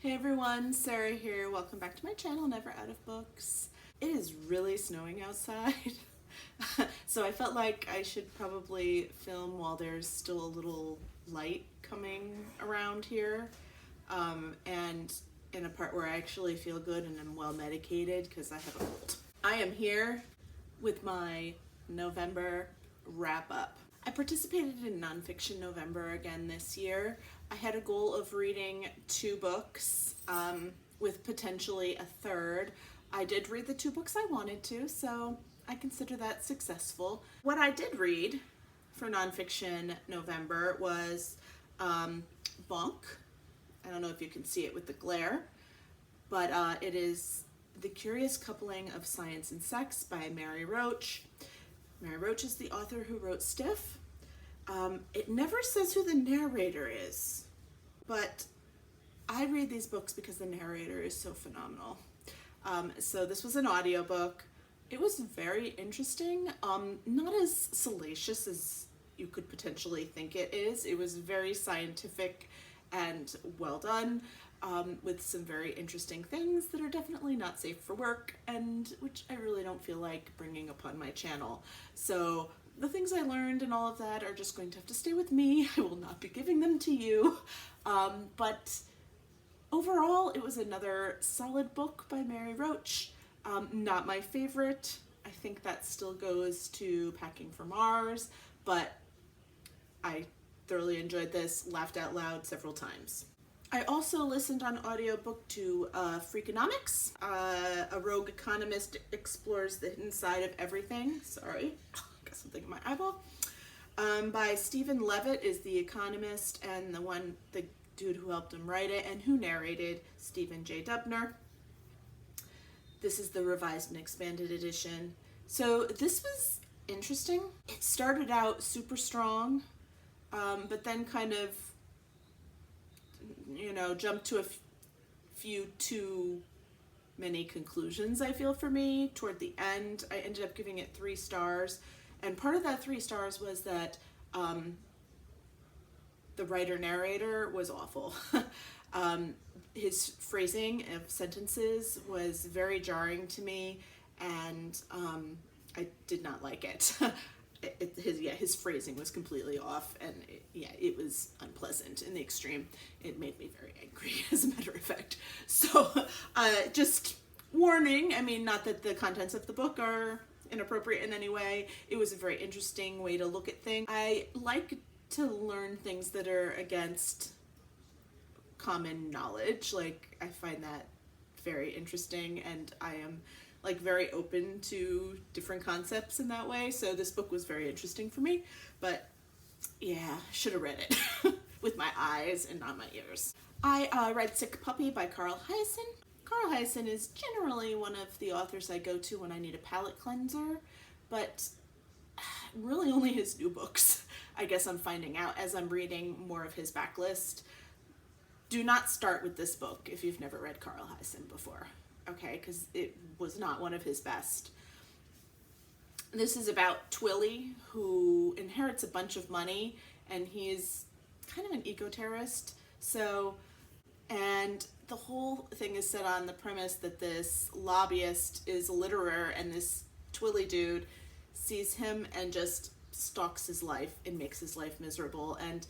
Hey everyone, Sarah here. Welcome back to my channel, Never Out of Books. It is really snowing outside, so I felt like I should probably film while there's still a little light coming around here, and in a part where I actually feel good and I'm well medicated because I have a cold. I am here with my November wrap up. I participated in Nonfiction November again this year. I had a goal of reading 2 books, with potentially a third. I did read the 2 books I wanted to, so I consider that successful. What I did read for Nonfiction November was Bonk. I don't know if you can see it with the glare, but it is The Curious Coupling of Science and Sex by Mary Roach. Mary Roach is the author who wrote Stiff. It never says who the narrator is, but I read these books because the narrator is so phenomenal. So this was an audiobook. It was very interesting, not as salacious as you could potentially think it is. It was very scientific and well done, with some very interesting things that are definitely not safe for work and which I really don't feel like bringing upon my channel. So the things I learned and all of that are just going to have to stay with me. I will not be giving them to you. But overall, it was another solid book by Mary Roach. Not my favorite. I think that still goes to Packing for Mars, but I thoroughly enjoyed this, laughed out loud several times. I also listened on audiobook to Freakonomics. A rogue economist explores the hidden side of everything. Sorry, got something in my eyeball. By Stephen Levitt is the economist and the dude who helped him write it and who narrated, Stephen J. Dubner. This is the revised and expanded edition. So this was interesting. It started out super strong, but then kind of, jumped to a few too many conclusions, I feel, for me. Toward the end, I ended up giving it 3 stars. And part of that 3 stars was that the writer-narrator was awful. His phrasing of sentences was very jarring to me, and I did not like it. His phrasing was completely off, and it was unpleasant in the extreme. It made me very angry, as a matter of fact. So just warning, I mean, not that the contents of the book are inappropriate in any way. It was a very interesting way to look at things. I like to learn things that are against common knowledge. Like, I find that very interesting, and I am very open to different concepts in that way. So this book was very interesting for me, but yeah, should have read it with my eyes and not my ears. I read Sick Puppy by Carl Hiaasen. Carl Hiaasen is generally one of the authors I go to when I need a palate cleanser, but really only his new books, I guess I'm finding out as I'm reading more of his backlist. Do not start with this book if you've never read Carl Hiaasen before, okay, because it was not one of his best. This is about Twilly, who inherits a bunch of money, and he's kind of an eco-terrorist. And the whole thing is set on the premise that this lobbyist is a litterer, and this Twilly dude sees him and just stalks his life and makes his life miserable. And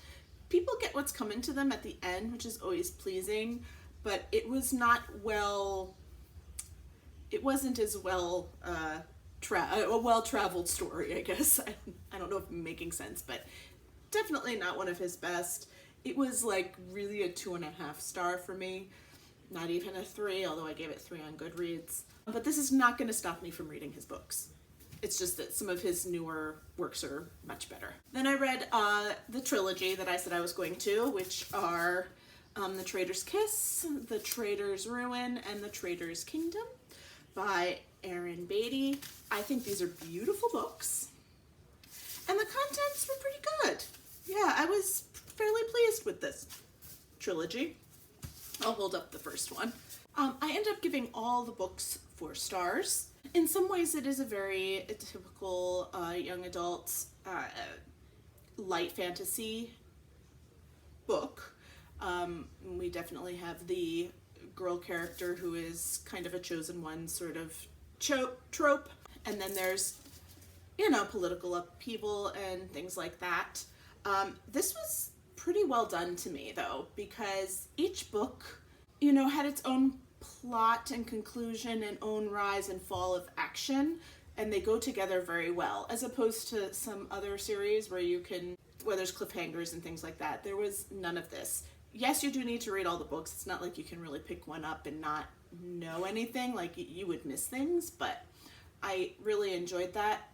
people get what's coming to them at the end, which is always pleasing, but it was not it wasn't as a well-traveled story, I guess. I don't know if I'm making sense, but definitely not one of his best. It was really a 2.5 star for me. Not even a 3, although I gave it 3 on Goodreads. But this is not going to stop me from reading his books. It's just that some of his newer works are much better. Then I read the trilogy that I said I was going to, which are The Traitor's Kiss, The Traitor's Ruin, and The Traitor's Kingdom by Aaron Beatty. I think these are beautiful books, and the contents were pretty good. Yeah, I was fairly pleased with this trilogy. I'll hold up the first one. I ended up giving all the books 4 stars. In some ways, it is a very typical young adult light fantasy book. We definitely have the girl character who is kind of a chosen one sort of trope. And then there's, you know, political upheaval and things like that. This was pretty well done to me, though, because each book, you know, had its own plot and conclusion and own rise and fall of action, and they go together very well, as opposed to some other series where there's cliffhangers and things like that. There was none of this. Yes, you do need to read all the books. It's not like you can really pick one up and not know anything. Like, you would miss things, but I really enjoyed that.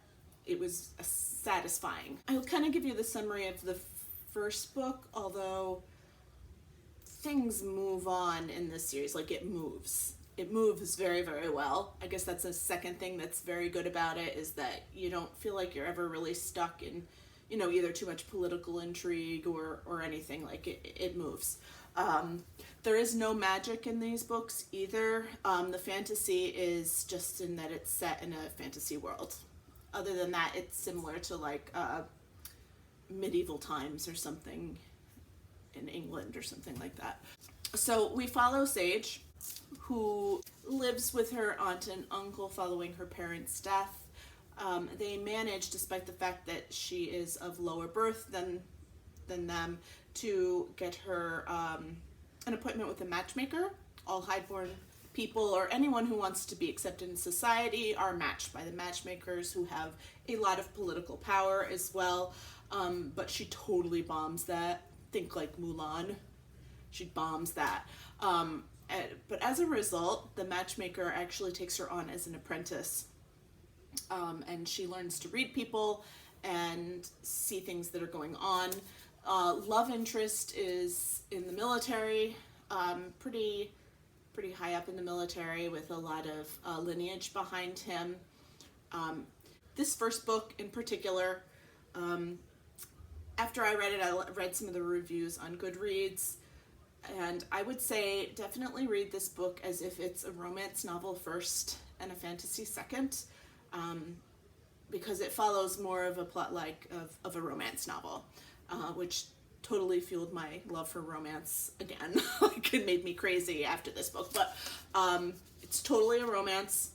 It was satisfying. I'll kind of give you the summary of the first book, although things move on in this series. Like, it moves very, very well. I guess that's a second thing that's very good about it, is that you don't feel like you're ever really stuck in, you know, either too much political intrigue or anything. Like, it moves. There is no magic in these books either. The fantasy is just in that it's set in a fantasy world. Other than that, it's similar to like medieval times or something in England or something like that. So we follow Sage, who lives with her aunt and uncle following her parents' death. They manage, despite the fact that she is of lower birth than them, to get her an appointment with a matchmaker. All highborn people or anyone who wants to be accepted in society are matched by the matchmakers, who have a lot of political power as well. But she totally bombs that. Think like Mulan. She bombs that. But as a result, the matchmaker actually takes her on as an apprentice. And she learns to read people and see things that are going on. Love interest is in the military, pretty high up in the military, with a lot of lineage behind him. This first book in particular, after I read it, I read some of the reviews on Goodreads, and I would say definitely read this book as if it's a romance novel first and a fantasy second, because it follows more of a plot like of a romance novel, which totally fueled my love for romance again. Like, it made me crazy after this book. But it's totally a romance.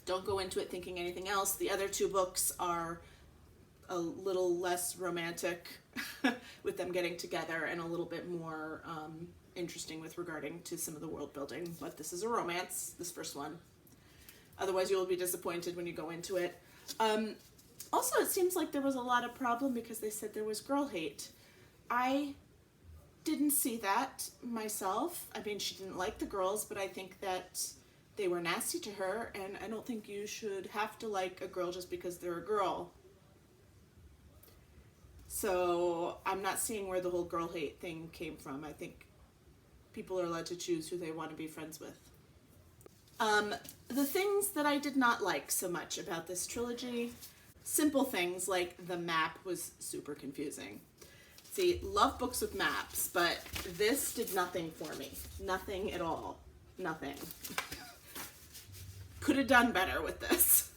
Don't go into it thinking anything else. The other two books are a little less romantic with them getting together, and a little bit more interesting with regarding to some of the world building. But this is a romance, this first one. Otherwise, you'll be disappointed when you go into it. Also, it seems like there was a lot of problem because they said there was girl hate. I didn't see that myself. I mean, she didn't like the girls, but I think that they were nasty to her, and I don't think you should have to like a girl just because they're a girl. So I'm not seeing where the whole girl hate thing came from. I think people are allowed to choose who they want to be friends with. The things that I did not like so much about this trilogy, simple things like the map was super confusing. See, love books with maps, but this did nothing for me. Nothing at all. Nothing. Could have done better with this.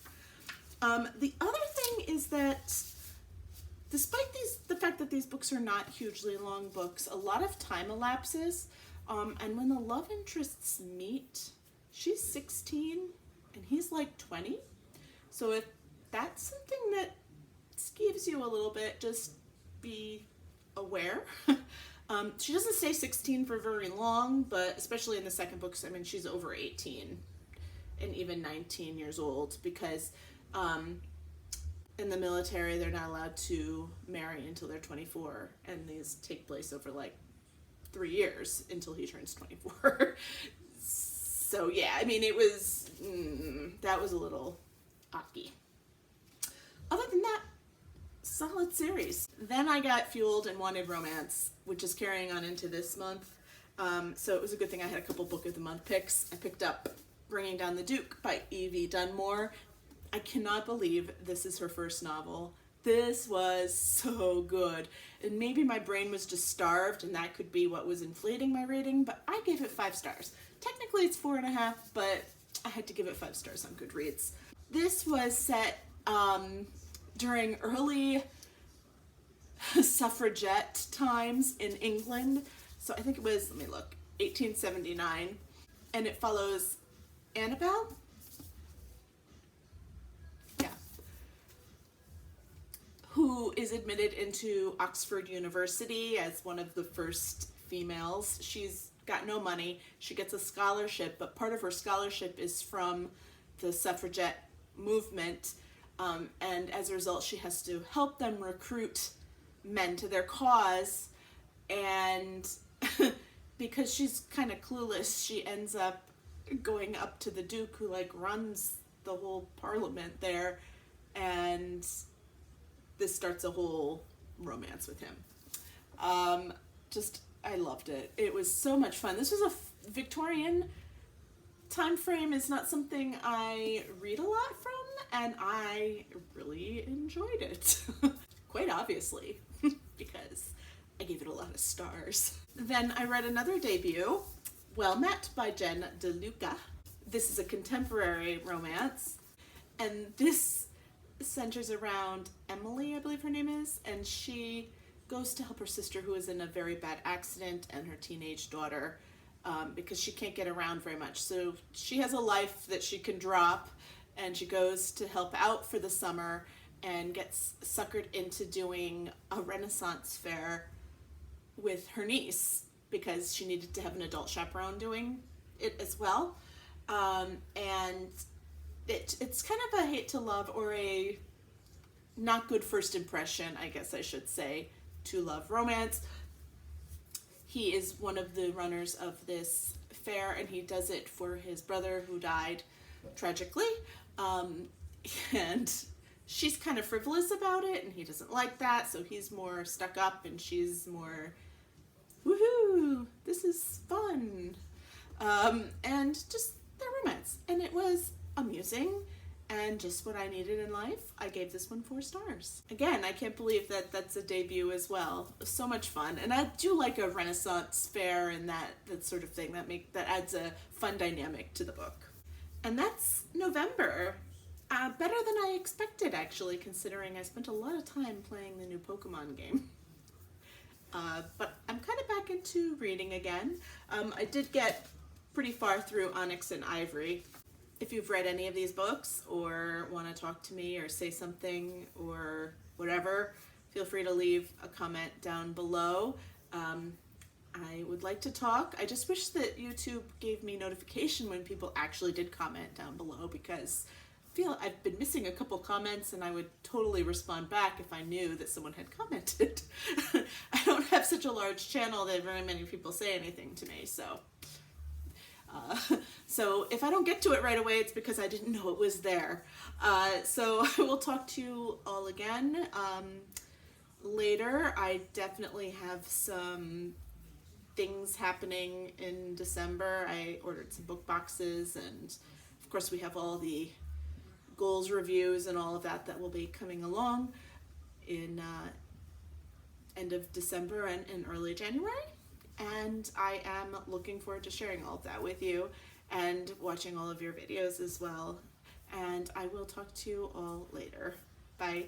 The other thing is that despite the fact that these books are not hugely long books, a lot of time elapses, and when the love interests meet, she's 16 and he's like 20. So if that's something that skeeves you a little bit, just be aware. She doesn't stay 16 for very long, but especially in the second book, I mean, she's over 18 and even 19 years old, because in the military, they're not allowed to marry until they're 24, and these take place over like 3 years until he turns 24. So yeah, I mean, it was, that was a little ocky. Other than that, solid series. Then I got fueled and wanted romance, which is carrying on into this month. So it was a good thing I had a couple book of the month picks. I picked up Bringing Down the Duke by Evie Dunmore. I cannot believe this is her first novel. This was so good. And maybe my brain was just starved, and that could be what was inflating my rating, but I gave it 5 stars. Technically it's 4.5, but I had to give it 5 stars on Goodreads. This was set during early suffragette times in England. So I think it was, let me look, 1879, and it follows Annabelle. Yeah. Who is admitted into Oxford University as one of the first females. She's got no money. She gets a scholarship, but part of her scholarship is from the suffragette movement. And as a result, she has to help them recruit men to their cause. And because she's kind of clueless, she ends up going up to the Duke, who like runs the whole parliament there, and this starts a whole romance with him. I loved it. It was so much fun. This was a Victorian time frame. Is not something I read a lot from, and I really enjoyed it. Quite obviously, because I gave it a lot of stars. Then I read another debut, Well Met by Jen DeLuca. This is a contemporary romance, and this centers around Emily, I believe her name is, and she goes to help her sister who is in a very bad accident and her teenage daughter, because she can't get around very much. So she has a life that she can drop, and she goes to help out for the summer and gets suckered into doing a Renaissance fair with her niece because she needed to have an adult chaperone doing it as well. And it's kind of a hate to love, or a not good first impression, I guess I should say, to love romance. He is one of the runners of this fair, and he does it for his brother who died tragically. And she's kind of frivolous about it, and he doesn't like that, so he's more stuck up, and she's more, woohoo, this is fun. And just their romance. And it was amusing and just what I needed in life. I gave this one 4 stars. Again, I can't believe that that's a debut as well. So much fun. And I do like a Renaissance fair and that sort of thing. That adds a fun dynamic to the book. And that's November. Better than I expected, actually, considering I spent a lot of time playing the new Pokemon game. But I'm kind of back into reading again. I did get pretty far through Onyx and Ivory. If you've read any of these books or want to talk to me or say something or whatever, feel free to leave a comment down below. I would like to talk. I just wish that YouTube gave me notification when people actually did comment down below, because I feel I've been missing a couple comments, and I would totally respond back if I knew that someone had commented. I don't have such a large channel that very many people say anything to me, so if I don't get to it right away, it's because I didn't know it was there. So I will talk to you all again later. I definitely have some things happening in December. I ordered some book boxes, and of course we have all the goals reviews and all of that will be coming along in end of December and in early January. And I am looking forward to sharing all of that with you and watching all of your videos as well. And I will talk to you all later. Bye.